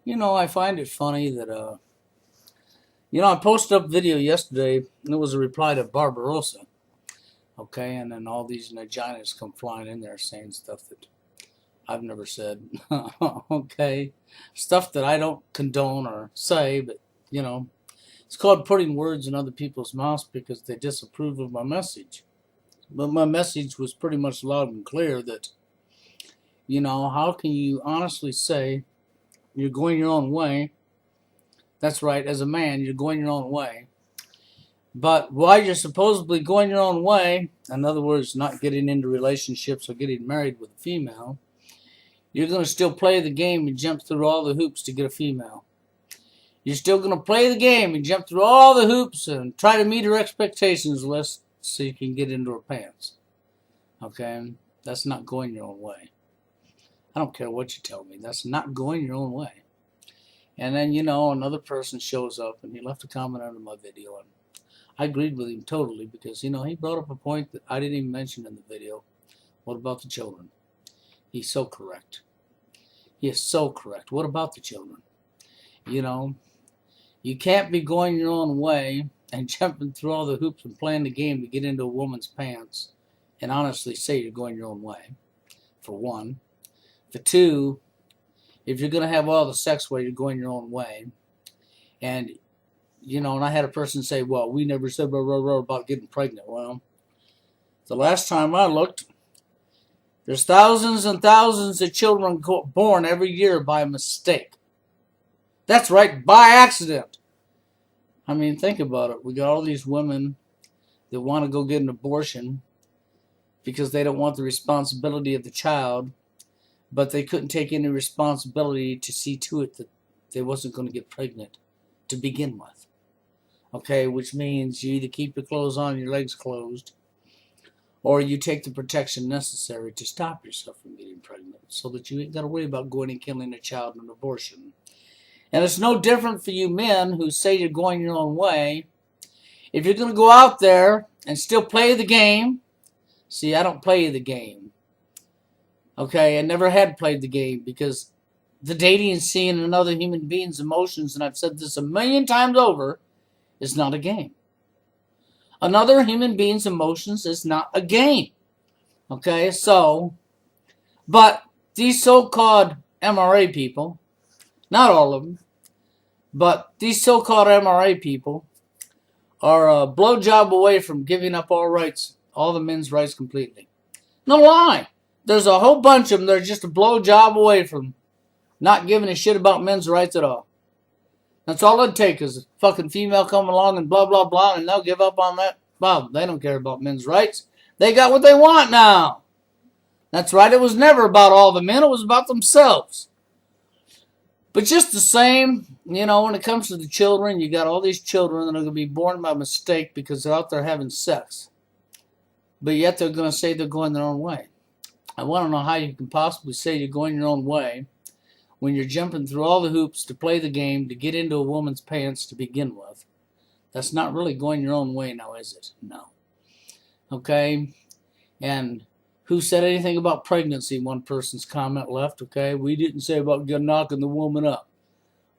I find it funny that, I posted up a video yesterday, and it was a reply to Barbarossa, okay, and then all these vaginas come flying in there saying stuff that I've never said, okay, stuff that I don't condone or say, but, it's called putting words in other people's mouths because they disapprove of my message. But my message was pretty much loud and clear that, how can you honestly say you're going your own way? That's right, as a man, you're going your own way. But while you're supposedly going your own way, in other words, not getting into relationships or getting married with a female, you're going to still play the game and jump through all the hoops to get a female. You're still going to play the game and jump through all the hoops and try to meet her expectations list so you can get into her pants. Okay? That's not going your own way. I don't care what you tell me. That's not going your own way. And then, another person shows up and he left a comment under my video. And I agreed with him totally because, he brought up a point that I didn't even mention in the video. What about the children? He's so correct. He is so correct. What about the children? You can't be going your own way and jumping through all the hoops and playing the game to get into a woman's pants and honestly say you're going your own way, for one. For two, if you're going to have all the sex while you're going your own way, and, and I had a person say, well, we never said about getting pregnant. Well, the last time I looked, there's thousands and thousands of children born every year by mistake. That's right, by accident. I mean, think about it. We got all these women that want to go get an abortion because they don't want the responsibility of the child, but they couldn't take any responsibility to see to it that they wasn't going to get pregnant to begin with. Okay, which means you either keep your clothes on, your legs closed, or you take the protection necessary to stop yourself from getting pregnant so that you ain't got to worry about going and killing a child in an abortion. And it's no different for you men who say you're going your own way. If you're going to go out there and still play the game, see, I don't play the game. Okay, I never had played the game because the dating scene and another human being's emotions, and I've said this a million times over, is not a game. Another human being's emotions is not a game. Okay, so, but these so-called MRA people, not all of them, but these so-called MRA people are a blowjob away from giving up all rights, all the men's rights completely. No lie. There's a whole bunch of them that are just a blowjob away from not giving a shit about men's rights at all. That's all it'd take is a fucking female come along and blah, blah, blah, and they'll give up on that. Well, they don't care about men's rights. They got what they want now. That's right. It was never about all the men. It was about themselves. But just the same, when it comes to the children, you got all these children that are going to be born by mistake because they're out there having sex. But yet they're going to say they're going their own way. I want to know how you can possibly say you're going your own way when you're jumping through all the hoops to play the game to get into a woman's pants to begin with. That's not really going your own way now, is it? No. Okay? And who said anything about pregnancy? One person's comment left, okay? We didn't say about knocking the woman up.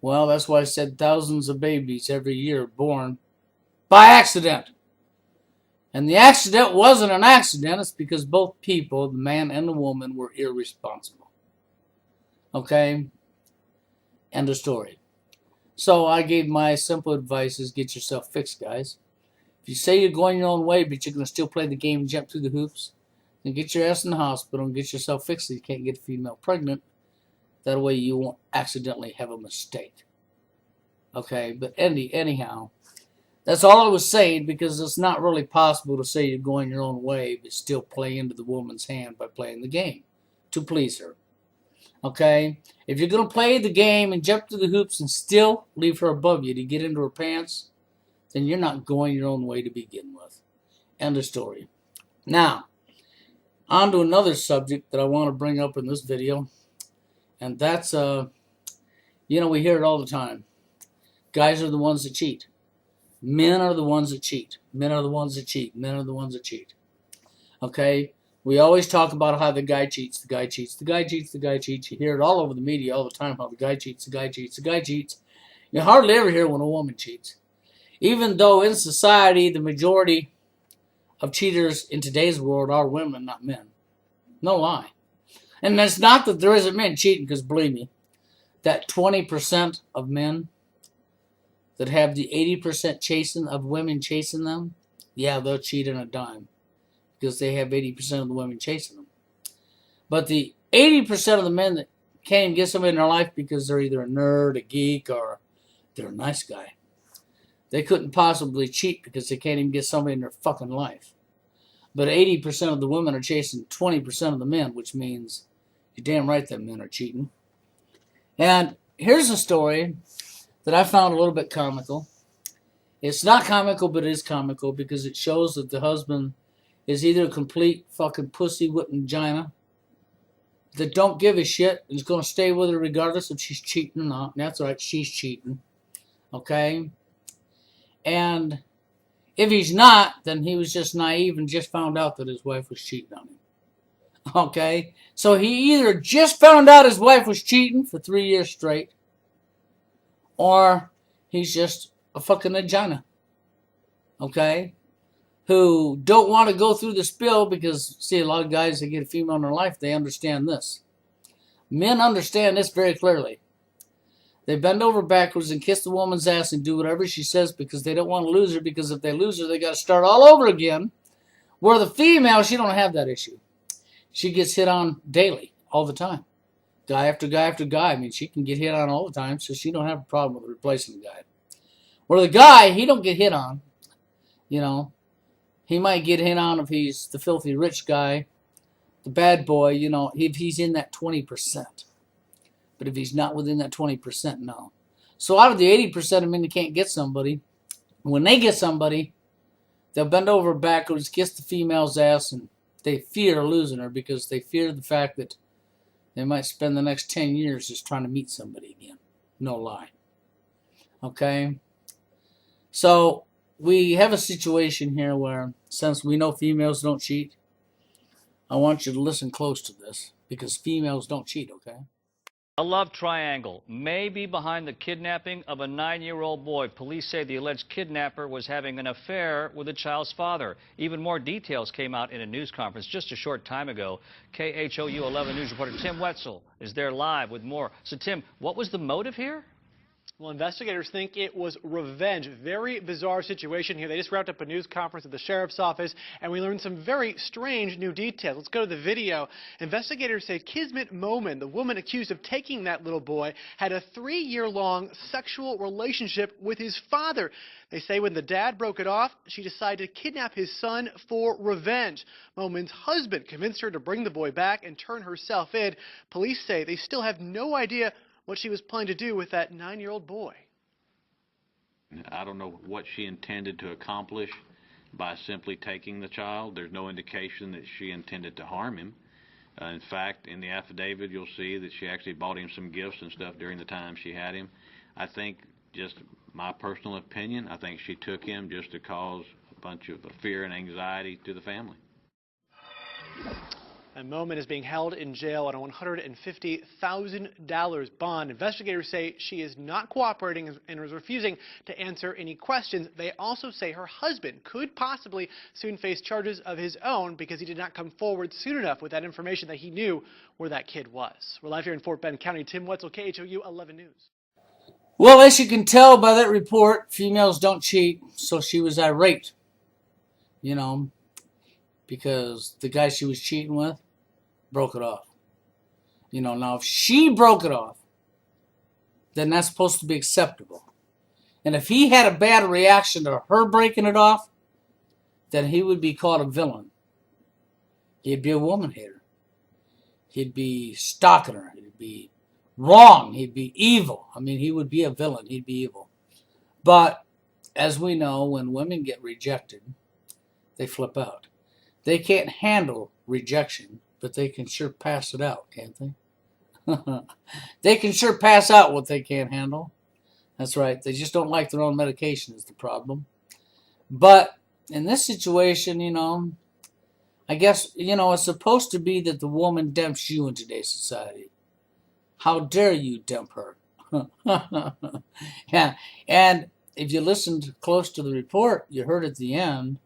Well, that's why I said thousands of babies every year born by accident. And the accident wasn't an accident. It's because both people, the man and the woman, were irresponsible. Okay? End of story. So I gave my simple advice is get yourself fixed, guys. If you say you're going your own way, but you're going to still play the game and jump through the hoops, then get your ass in the hospital and get yourself fixed so you can't get a female pregnant. That way you won't accidentally have a mistake. Okay? But anyhow, that's all I was saying because it's not really possible to say you're going your own way but still play into the woman's hand by playing the game to please her. Okay? If you're going to play the game and jump through the hoops and still leave her above you to get into her pants, then you're not going your own way to begin with. End of story. Now, on to another subject that I want to bring up in this video, and that's, we hear it all the time. Guys are the ones that cheat. Men are the ones that cheat. Men are the ones that cheat. Men are the ones that cheat. Okay? We always talk about how the guy cheats, the guy cheats, the guy cheats, the guy cheats. You hear it all over the media all the time how the guy cheats, the guy cheats, the guy cheats. You hardly ever hear when a woman cheats. Even though in society the majority of cheaters in today's world are women, not men. No lie. And it's not that there isn't men cheating, because believe me, that 20% of men that have the 80% chasing of women chasing them, yeah, they'll cheat in a dime because they have 80% of the women chasing them. But the 80% of the men that can't even get somebody in their life because they're either a nerd, a geek, or they're a nice guy, they couldn't possibly cheat because they can't even get somebody in their fucking life. But 80% of the women are chasing 20% of the men, which means you're damn right that men are cheating. And here's a story that I found a little bit comical. It's not comical, but it is comical because it shows that the husband is either a complete fucking pussy whipping vagina that don't give a shit and is going to stay with her regardless if she's cheating or not. And that's right, she's cheating. Okay? And if he's not, then he was just naive and just found out that his wife was cheating on him. Okay? So he either just found out his wife was cheating for 3 years straight, or he's just a fucking vagina. Okay? Who don't want to go through the spill because, see, a lot of guys that get a female in their life, they understand this. Men understand this very clearly. They bend over backwards and kiss the woman's ass and do whatever she says because they don't want to lose her, because if they lose her, they got to start all over again. Where the female, she don't have that issue. She gets hit on daily, all the time. Guy after guy after guy. I mean, she can get hit on all the time, so she don't have a problem with replacing the guy. Where the guy, he don't get hit on. You know, he might get hit on if he's the filthy rich guy, the bad boy, you know, if he's in that 20%. But if he's not within that 20%, no. So out of the 80% of men that can't get somebody, when they get somebody, they'll bend over backwards, kiss the female's ass, and they fear losing her because they fear the fact that they might spend the next 10 years just trying to meet somebody again. No lie. Okay? So we have a situation here where, since we know females don't cheat, I want you to listen close to this, because females don't cheat, okay? A love triangle may be behind the kidnapping of a 9-year-old boy. Police say the alleged kidnapper was having an affair with the child's father. Even more details came out in a news conference just a short time ago. KHOU 11 News reporter Tim Wetzel is there live with more. So, Tim, what was the motive here? Well, investigators think it was revenge. Very bizarre situation here. They just wrapped up a news conference at the sheriff's office, and we learned some very strange new details. Let's go to the video. Investigators say Kismet Momin, the woman accused of taking that little boy, had a 3-year-long sexual relationship with his father. They say when the dad broke it off, she decided to kidnap his son for revenge. Momin's husband convinced her to bring the boy back and turn herself in. Police say they still have no idea what she was planning to do with that 9-year-old boy. I don't know what she intended to accomplish by simply taking the child. There's no indication that she intended to harm him. In fact, in the affidavit, you'll see that she actually bought him some gifts and stuff during the time she had him. I think, just my personal opinion, I think she took him just to cause a bunch of fear and anxiety to the family. And Momin is being held in jail on a $150,000 bond. Investigators say she is not cooperating and is refusing to answer any questions. They also say her husband could possibly soon face charges of his own because he did not come forward soon enough with that information that he knew where that kid was. We're live here in Fort Bend County. Tim Wetzel, KHOU 11 News. Well, as you can tell by that report, females don't cheat, so she was irate, you know, because the guy she was cheating with broke it off. You know, now if she broke it off, then that's supposed to be acceptable. And if he had a bad reaction to her breaking it off, then he would be called a villain. He'd be a woman hater. He'd be stalking her. He'd be wrong. He'd be evil. I mean, he would be a villain. He'd be evil. But as we know, when women get rejected, they flip out. They can't handle rejection, but they can sure pass it out, can't they? They can sure pass out what they can't handle. That's right. They just don't like their own medication is the problem. But in this situation, you know, I guess, it's supposed to be that the woman dumps you in today's society. How dare you dump her? Yeah, and if you listened close to the report, you heard at the end,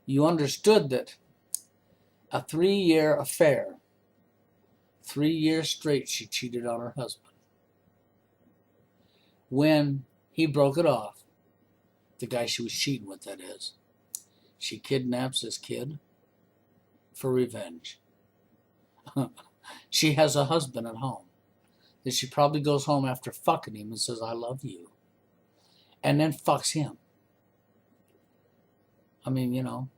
you understood that a 3-year affair, 3 years straight, she cheated on her husband. When he broke it off, the guy she was cheating with, that is, she kidnaps this kid for revenge. She has a husband at home that she probably goes home after fucking him and says, I love you, and then fucks him. I mean,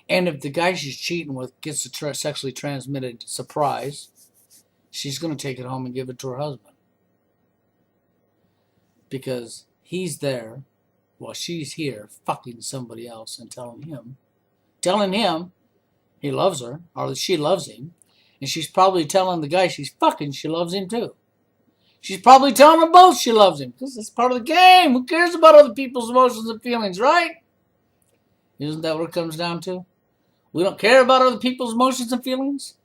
And if the guy she's cheating with gets a sexually transmitted surprise, she's going to take it home and give it to her husband. Because he's there while she's here fucking somebody else and telling him he loves her, or that she loves him. And she's probably telling the guy she's fucking she loves him too. She's probably telling them both she loves him, because it's part of the game. Who cares about other people's emotions and feelings, right? Isn't that what it comes down to? We don't care about other people's emotions and feelings?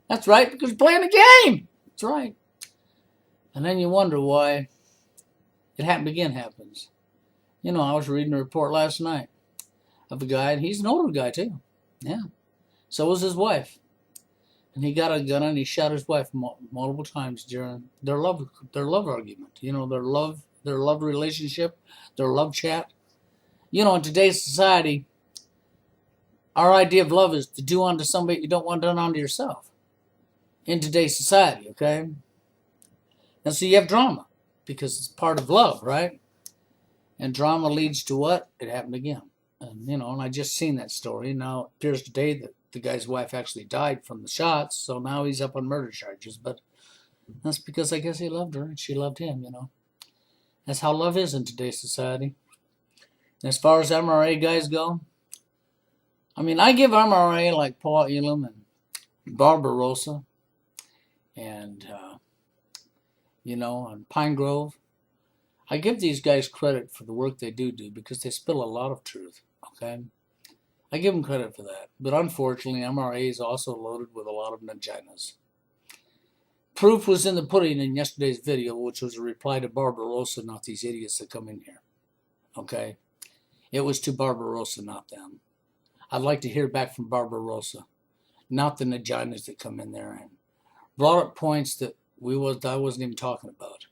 That's right, because we're playing a game. That's right. And then you wonder why it happens. I was reading a report last night of a guy, and he's an older guy too. Yeah. So was his wife. And he got a gun and he shot his wife multiple times during their love argument. Their love relationship, their love chat. In today's society, our idea of love is to do unto somebody you don't want done unto yourself. In today's society, okay? And so you have drama, because it's part of love, right? And drama leads to what? It happened again. And, I just seen that story. Now, it appears today that the guy's wife actually died from the shots, so now he's up on murder charges. But that's because I guess he loved her and she loved him, That's how love is in today's society. And as far as MRA guys go, I give MRA like Paul Elam and Barbarossa and, and Pine Grove. I give these guys credit for the work they do because they spill a lot of truth, okay? I give them credit for that. But unfortunately, MRA is also loaded with a lot of vaginas. Proof was in the pudding in yesterday's video, which was a reply to Barbarossa, not these idiots that come in here, okay? It was to Barbarossa, not them. I'd like to hear back from Barbarossa, not the vaginas that come in there and brought up points that I wasn't even talking about.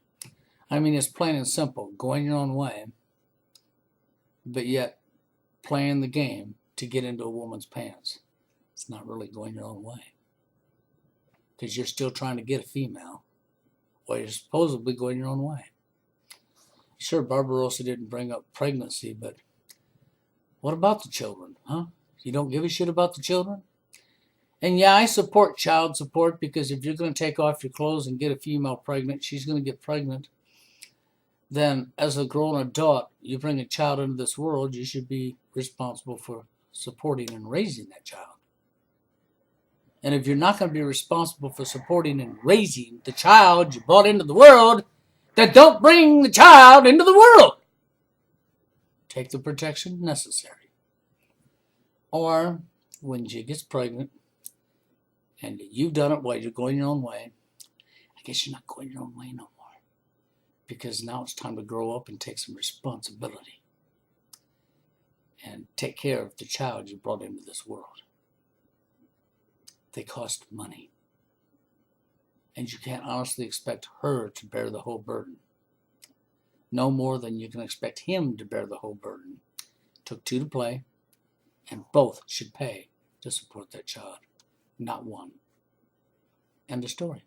It's plain and simple, going your own way, but yet playing the game to get into a woman's pants. It's not really going your own way, because you're still trying to get a female while you're supposedly going your own way. Sure, Barbarossa didn't bring up pregnancy, but what about the children, huh? You don't give a shit about the children? And yeah, I support child support, because if you're going to take off your clothes and get a female pregnant, she's going to get pregnant. Then as a grown adult, you bring a child into this world, you should be responsible for supporting and raising that child. And if you're not going to be responsible for supporting and raising the child you brought into the world, then don't bring the child into the world. Take the protection necessary. Or when she gets pregnant and you've done it while you're going your own way, I guess you're not going your own way no more. Because now it's time to grow up and take some responsibility and take care of the child you brought into this world. They cost money. And you can't honestly expect her to bear the whole burden. No more than you can expect him to bear the whole burden. It took two to play, and both should pay to support that child, not one. End of story.